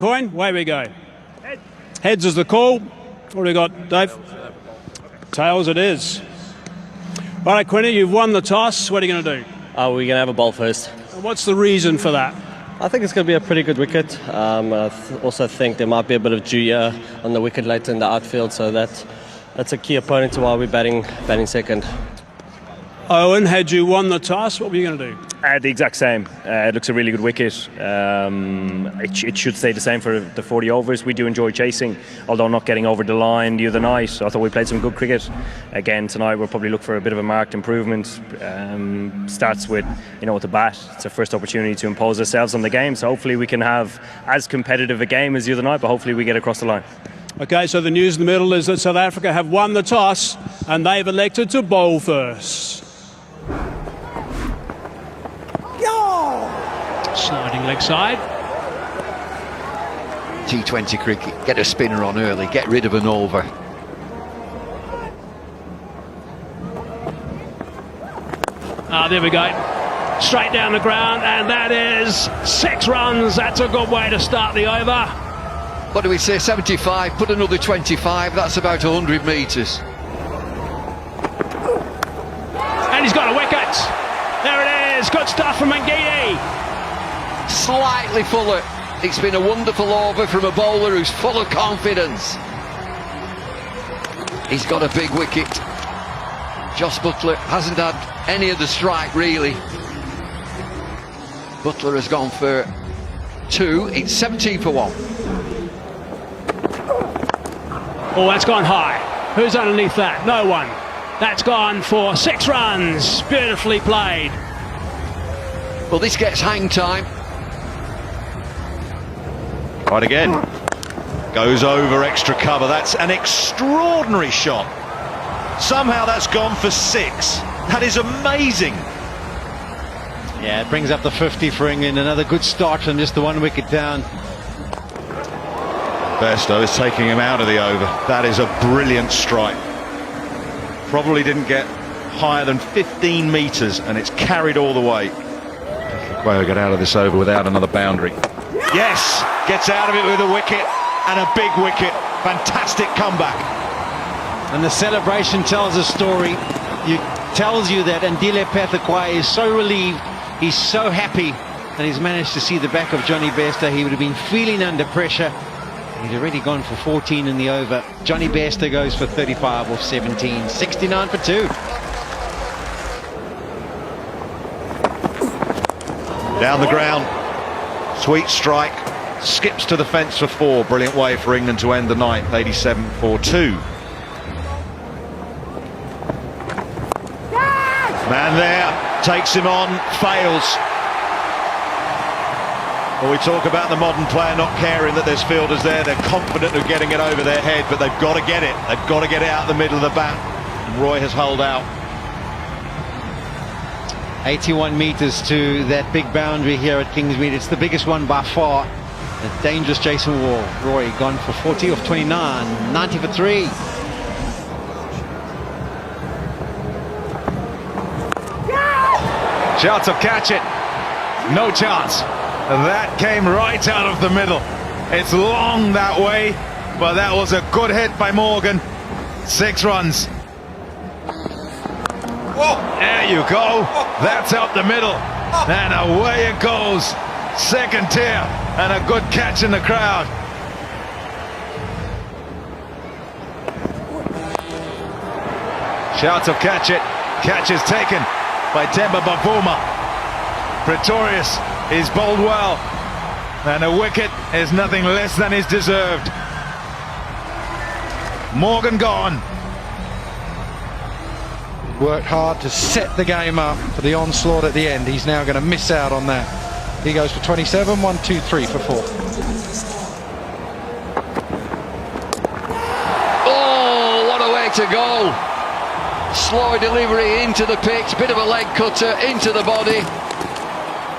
Coin, away we go. Heads is the call. What do we got, Dave? Tails it is. All right, Quinny, you've won the toss. What are you going to do? We're going to have a ball first. And what's the reason for that? I think it's going to be a pretty good wicket. I also think there might be a bit of Julia on the wicket later in the outfield, so that's a key opponent to why we're batting second. Owen, had you won the toss, what were you going to do? The exact same. It looks a really good wicket. It should stay the same for the 40 overs. We do enjoy chasing, although not getting over the line the other night. I thought we played some good cricket. Again, tonight we'll probably look for a bit of a marked improvement. Starts with the bat. It's our first opportunity to impose ourselves on the game. So hopefully we can have as competitive a game as the other night, but hopefully we get across the line. Okay, so the news in the middle is that South Africa have won the toss and they've elected to bowl first. Sliding leg side. T20 cricket, get a spinner on early, get rid of an over. There we go. Straight down the ground, and that is 6 runs. That's a good way to start the over. What do we say, 75, put another 25, that's about 100 metres. And he's got a wicket. There it is, good stuff from Mangidi. Slightly fuller. It's been a wonderful over from a bowler who's full of confidence. He's got a big wicket. Jos Buttler hasn't had any of the strike really. Buttler has gone for 2. It's 17 for 1. Oh, that's gone high. Who's underneath that? No one. That's gone for 6 runs. Beautifully played. Well, this gets hang time. Right again, goes over extra cover. That's an extraordinary shot. Somehow that's gone for 6. That is amazing. Yeah, it brings up the 50 for England. Another good start from just the 1 wicket down. Bairstow is taking him out of the over. That is a brilliant strike. Probably didn't get higher than 15 metres and it's carried all the way. Quayle get out of this over without another boundary. Yes, gets out of it with a wicket and a big wicket. Fantastic comeback. And the celebration tells a story. Tells you that Andile Pathakwae is so relieved. He's so happy that he's managed to see the back of Johnny Bairstow. He would have been feeling under pressure. He's already gone for 14 in the over. Johnny Bairstow goes for 35 off 17. 69 for 2. Down the ground. Sweet strike, skips to the fence for 4. Brilliant way for England to end the night, 87 for 2. Man there, takes him on, fails. Well, we talk about the modern player not caring that there's fielders there. They're confident of getting it over their head, but they've got to get it. They've got to get it out the middle of the bat. And Roy has held out. 81 metres to that big boundary here at Kingsmead. It's the biggest one by far. A dangerous Jason Wall. Roy gone for 40 off 29. 90 for 3. Chance of catch it. No chance. That came right out of the middle. It's long that way, but that was a good hit by Morgan. 6 runs. There you go. That's out the middle. And away it goes. Second tier. And a good catch in the crowd. Shouts of catch it. Catch is taken by Temba Bavuma. Pretorius is bowled well. And a wicket is nothing less than is deserved. Morgan gone. Worked hard to set the game up for the onslaught at the end. He's now going to miss out on that. He goes for 27, 1, 2, 3 for 4. Oh, what a way to go. Slow delivery into the pitch, bit of a leg cutter into the body.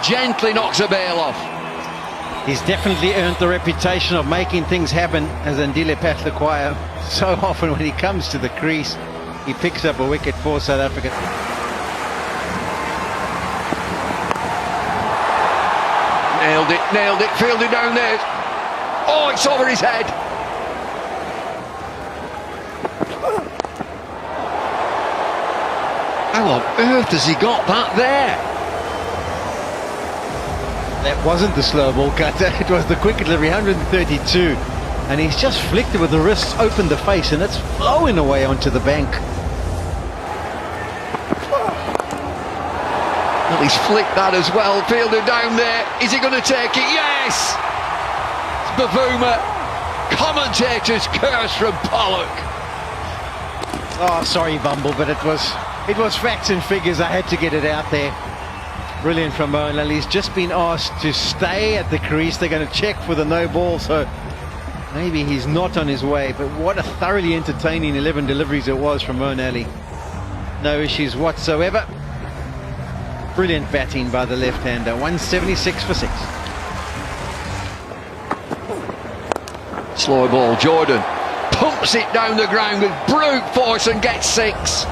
Gently knocks a bail off. He's definitely earned the reputation of making things happen as Andile Pathakwae. So often when he comes to the crease, he picks up a wicket for South Africa. Nailed it, fielded down there. it's over his head. How on earth has he got that there? That wasn't the slow ball cutter, it was the quick delivery, 132. And he's just flicked it with the wrists, opened the face, and it's flowing away onto the bank. Well, he's flicked that as well. Fielder down there. Is he going to take it? Yes! It's Bavuma. Commentator's curse from Pollock. Oh, sorry, Bumble, but it was facts and figures. I had to get it out there. Brilliant from Moeen Ali. He's just been asked to stay at the crease. They're going to check for the no ball, so maybe he's not on his way. But what a thoroughly entertaining 11 deliveries it was from Moeen Ali. No issues whatsoever. Brilliant batting by the left-hander. 176 for 6. Slow ball. Jordan pumps it down the ground with brute force and gets 6.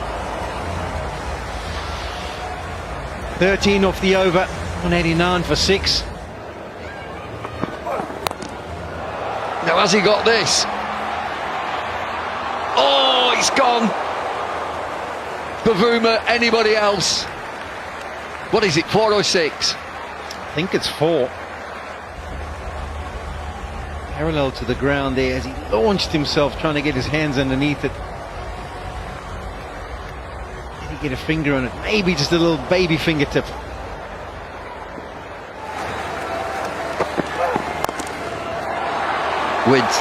13 off the over, 189 for 6. Now has he got this? Oh, it's gone. Bavuma, anybody else? What is it, 4 or 6? I think it's 4. Parallel to the ground there as he launched himself trying to get his hands underneath it. Did he get a finger on it? Maybe just a little baby fingertip. Width.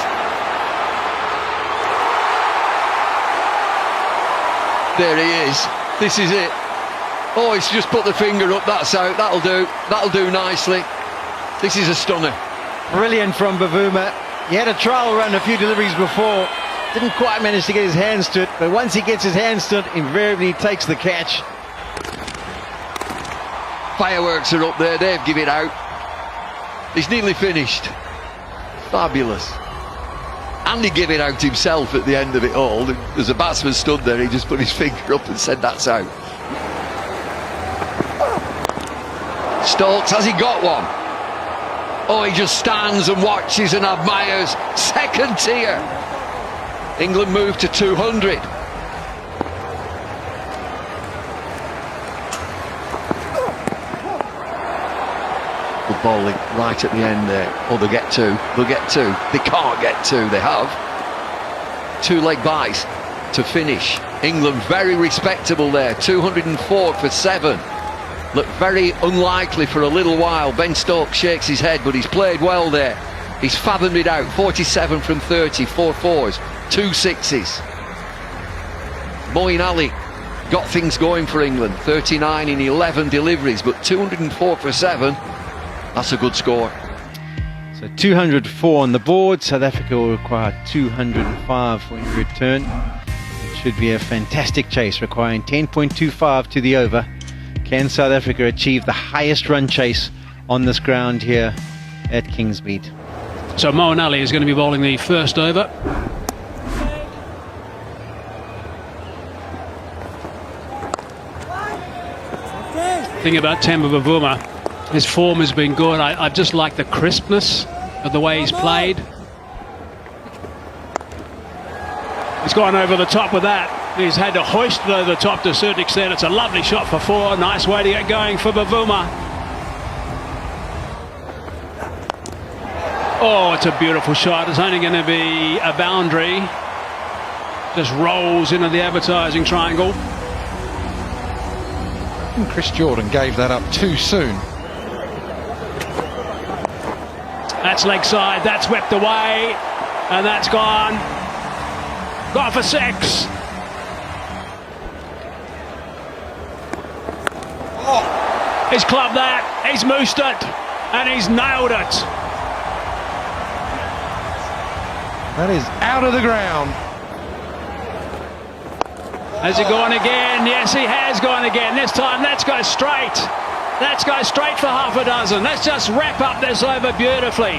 There he is. This is it. Oh, he's just put the finger up. That's out. That'll do. That'll do nicely. This is a stunner. Brilliant from Bavuma. He had a trial run, a few deliveries before. Didn't quite manage to get his hands to it, but once he gets his hands to it, invariably he takes the catch. Fireworks are up there. They've given it out. He's nearly finished. Fabulous. And he gave it out himself at the end of it all. As a batsman stood there, he just put his finger up and said, that's out. Stokes, has he got one? Oh, he just stands and watches and admires. Second tier. England move to 200. Good bowling right at the end there. Oh, they'll get 2. They'll get 2. They can't get 2. They have. 2 leg byes to finish. England very respectable there. 204 for 7. Looked very unlikely for a little while. Ben Stokes shakes his head, but he's played well there. He's fathomed it out. 47 from 30, 4 4s, 2 6s. Moeen Ali got things going for England. 39 in 11 deliveries, but 204 for 7. That's a good score. So 204 on the board. South Africa will require 205 for in return. It should be a fantastic chase, requiring 10.25 to the over. Can South Africa achieve the highest run chase on this ground here at Kingsmead? So Moeen Ali is going to be bowling the first over. The thing about Temba Bavuma, his form has been good. I just like the crispness of the way he's played. He's gone over the top with that. He's had to hoist it over the top to a certain extent. It's a lovely shot for 4. Nice way to get going for Bavuma. Oh, it's a beautiful shot. It's only going to be a boundary. Just rolls into the advertising triangle. And Chris Jordan gave that up too soon. That's leg side. That's whipped away. And that's gone. Gone for 6. He's clubbed that, he's moosed it, and he's nailed it. That is out of the ground. Has he gone again? Yes, he has gone again. This time, let's go straight. Let's go straight for half a dozen. Let's just wrap up this over beautifully.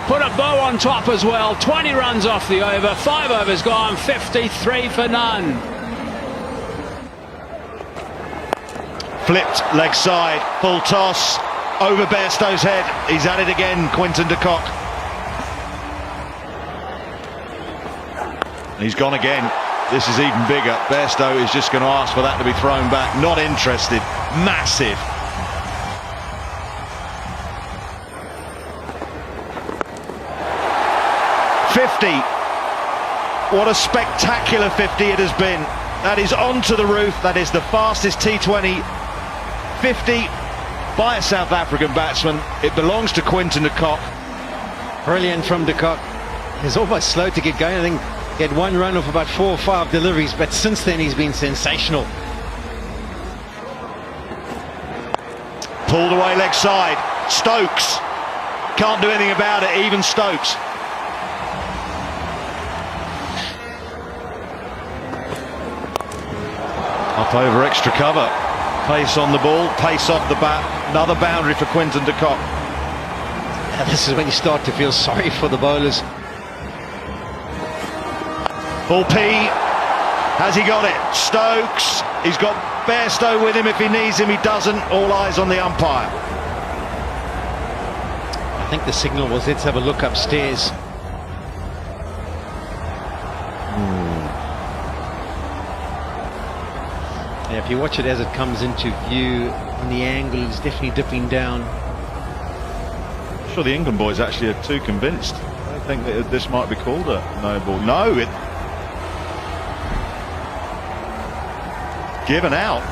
Put a bow on top as well. 20 runs off the over. 5 overs gone, 53 for none. Flipped leg side, full toss, over Bairstow's head. He's at it again, Quinton de Kock. He's gone again. This is even bigger. Bairstow is just going to ask for that to be thrown back. Not interested. Massive. .50. What a spectacular 50 it has been. That is onto the roof. That is the fastest T20 50 by a South African batsman. It belongs to Quinton de Kock. Brilliant from de Kock. He's almost slow to get going. I think he had one run off about 4 or 5 deliveries, but since then he's been sensational. Pulled away leg side. Stokes can't do anything about it, even Stokes. Up over extra cover. Pace on the ball, pace off the bat. Another boundary for Quinton de Kock. This is when you start to feel sorry for the bowlers. Full P. Has he got it? Stokes. He's got Bairstow with him if he needs him. He doesn't. All eyes on the umpire. I think the signal was, let's have a look upstairs. Yeah, if you watch it as it comes into view, on the angle, it's definitely dipping down. I'm sure the England boys actually are too convinced. I think that this might be called a no ball. No, it given out.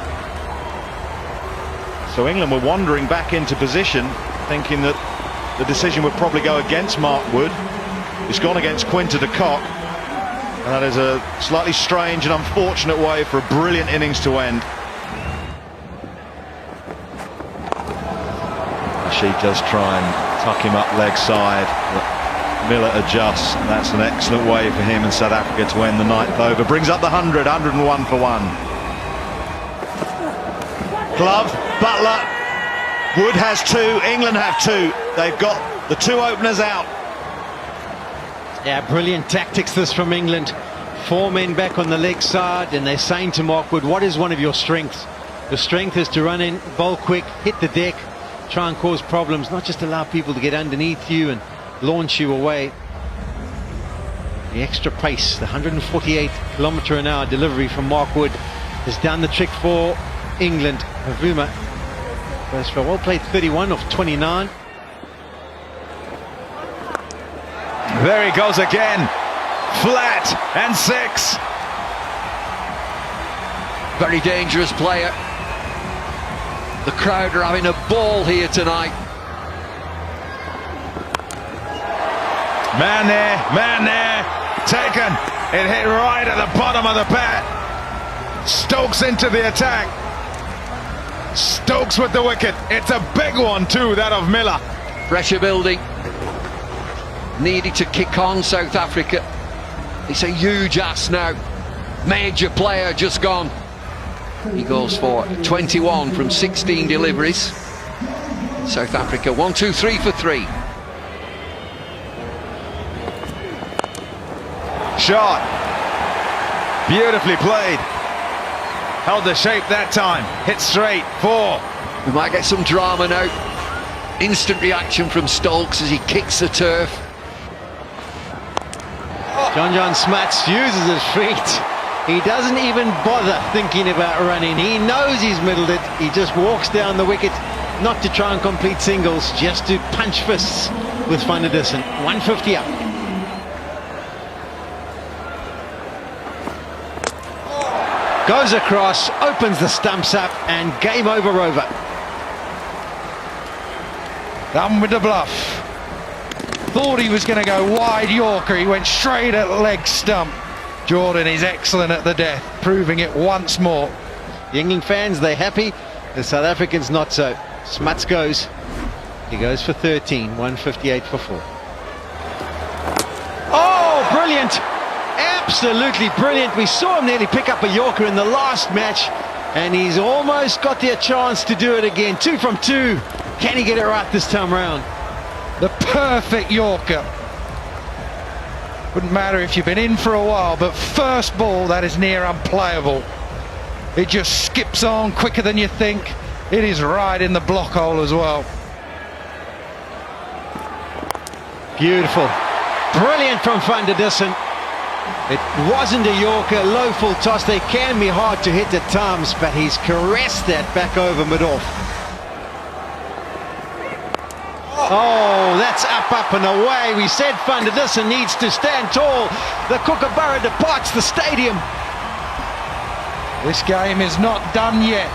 So England were wandering back into position, thinking that the decision would probably go against Mark Wood. It's gone against Quinton de Kock. And that is a slightly strange and unfortunate way for a brilliant innings to end. She does try and tuck him up leg side, but Miller adjusts, and that's an excellent way for him and South Africa to end the 9th over. Brings up the 100, 101 for 1. Glove, Buttler, Wood has 2, England have 2. They've got the 2 openers out. Yeah, brilliant tactics this from England. 4 men back on the leg side, and they're saying to Mark Wood, what is one of your strengths? Your strength is to run in, bowl quick, hit the deck, try and cause problems, not just allow people to get underneath you and launch you away. The extra pace, the 148 km/h delivery from Mark Wood has done the trick for England. Bavuma goes for a well played 31 off 29. There he goes again. Flat and 6. Very dangerous player. The crowd are having a ball here tonight. Man there, taken. It hit right at the bottom of the bat. Stokes into the attack. Stokes with the wicket. It's a big one too, that of Miller. Pressure building. Needed to kick on, South Africa. It's a huge ask now. Major player just gone. He goes for 21 from 16 deliveries. South Africa 1, 2, 3 for 3. Shot. Beautifully played. Held the shape that time. Hit straight. 4. We might get some drama now. Instant reaction from Stokes as he kicks the turf. John Smuts uses his feet. He doesn't even bother thinking about running. He knows he's middled it. He just walks down the wicket, not to try and complete singles, just to punch fists with Van der Dussen. 150 up. Goes across, opens the stumps up, and game over. Done with the bluff. Thought he was going to go wide Yorker. He went straight at leg stump. Jordan is excellent at the death, proving it once more. The England fans, they're happy. The South Africans not so. Smuts goes. He goes for 13, 158 for 4. Oh, brilliant. Absolutely brilliant. We saw him nearly pick up a Yorker in the last match, and he's almost got the chance to do it again. 2 from 2. Can he get it right this time round? The perfect Yorker. Wouldn't matter if you've been in for a while, but first ball, that is near unplayable. It just skips on quicker than you think. It is right in the block hole as well. Beautiful. Brilliant from Van der Dussen. It wasn't a Yorker, low full toss. They can be hard to hit at times, but he's caressed that back over mid-off. Oh, that's up and away. We said Van der Dussen needs to stand tall. The Kookaburra departs the stadium. This game is not done yet.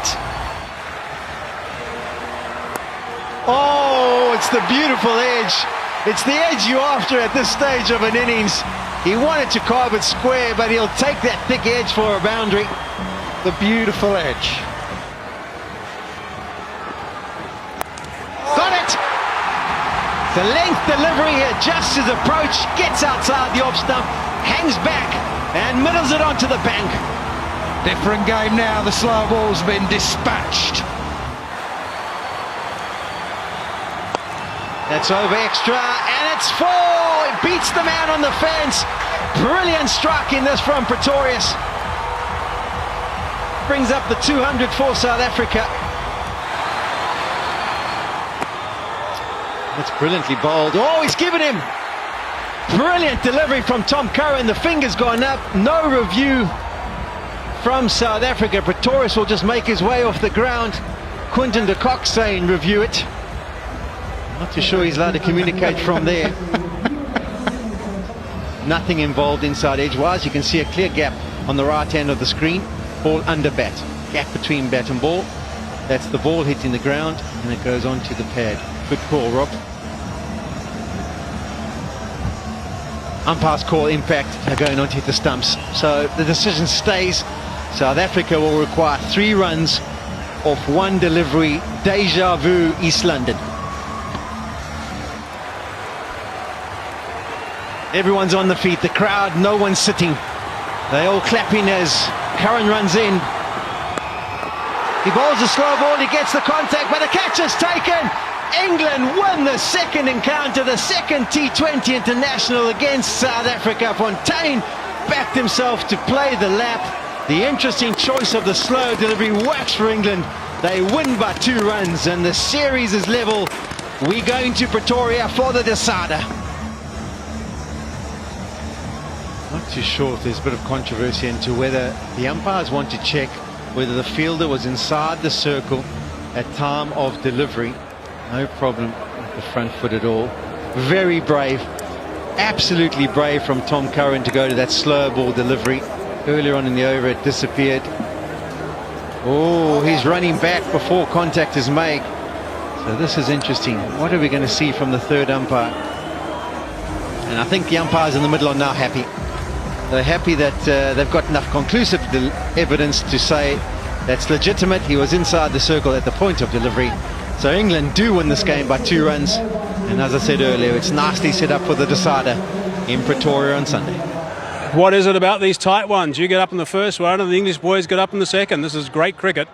Oh, it's the beautiful edge. It's the edge you're after at this stage of an innings. He wanted to carve it square, but he'll take that thick edge for a boundary. The beautiful edge. Got it! The length delivery, adjusts his approach, gets outside the off stump, hangs back, and middles it onto the bank. Different game now, the slow ball's been dispatched. That's over extra, and it's 4! It beats the man on the fence. Brilliant strike in this from Pretorius. Brings up the 200 for South Africa. That's brilliantly bowled. Oh, he's given him! Brilliant delivery from Tom Curran. The finger's gone up. No review from South Africa. Pretorius will just make his way off the ground. Quinton de Kock saying review it. Not too sure he's allowed to communicate from there. Nothing involved inside edgewise. You can see a clear gap on the right hand of the screen. Ball under bat. Gap between bat and ball. That's the ball hitting the ground, and it goes onto the pad. Good call, Rob. Umpire's call impact going on to hit the stumps. So the decision stays. South Africa will require 3 runs off 1 delivery. Deja vu, East London. Everyone's on the feet, the crowd, no one's sitting. They all clapping as Curran runs in. He bowls a slow ball, he gets the contact, but the catch is taken. England won the second encounter, the second T20 international against South Africa. Fontaine backed himself to play the lap. The interesting choice of the slow delivery works for England. They win by 2 runs and the series is level. We go into Pretoria for the decider. Not too sure if there's a bit of controversy into whether the umpires want to check whether the fielder was inside the circle at time of delivery. No problem with the front foot at all. Very brave, absolutely brave from Tom Curran to go to that slow ball delivery. Earlier on in the over it disappeared. Oh, he's running back before contact is made. So this is interesting. What are we going to see from the third umpire? And I think the umpires in the middle are now happy. They're happy that they've got enough conclusive evidence to say that's legitimate. He was inside the circle at the point of delivery. So England do win this game by 2 runs. And as I said earlier, it's nicely set up for the decider in Pretoria on Sunday. What is it about these tight ones? You get up in the first one and the English boys get up in the second. This is great cricket.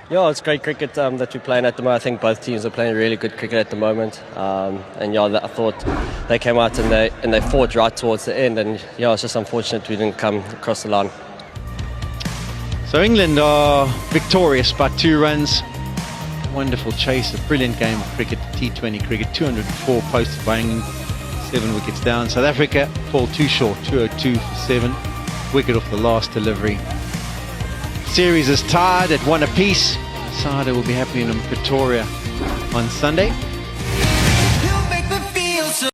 Yeah, it's great cricket that we're playing at the moment. I think both teams are playing really good cricket at the moment. And yeah, I thought they came out and they fought right towards the end. And yeah, it's just unfortunate we didn't come across the line. So England are victorious by 2 runs. Wonderful chase, a brilliant game of cricket, T20 cricket. 204 posted by England, 7 wickets down. South Africa fall too short, 202 for 7. Wicket off the last delivery. Series is tied at 1 apiece. Sada will be happening in Pretoria on Sunday.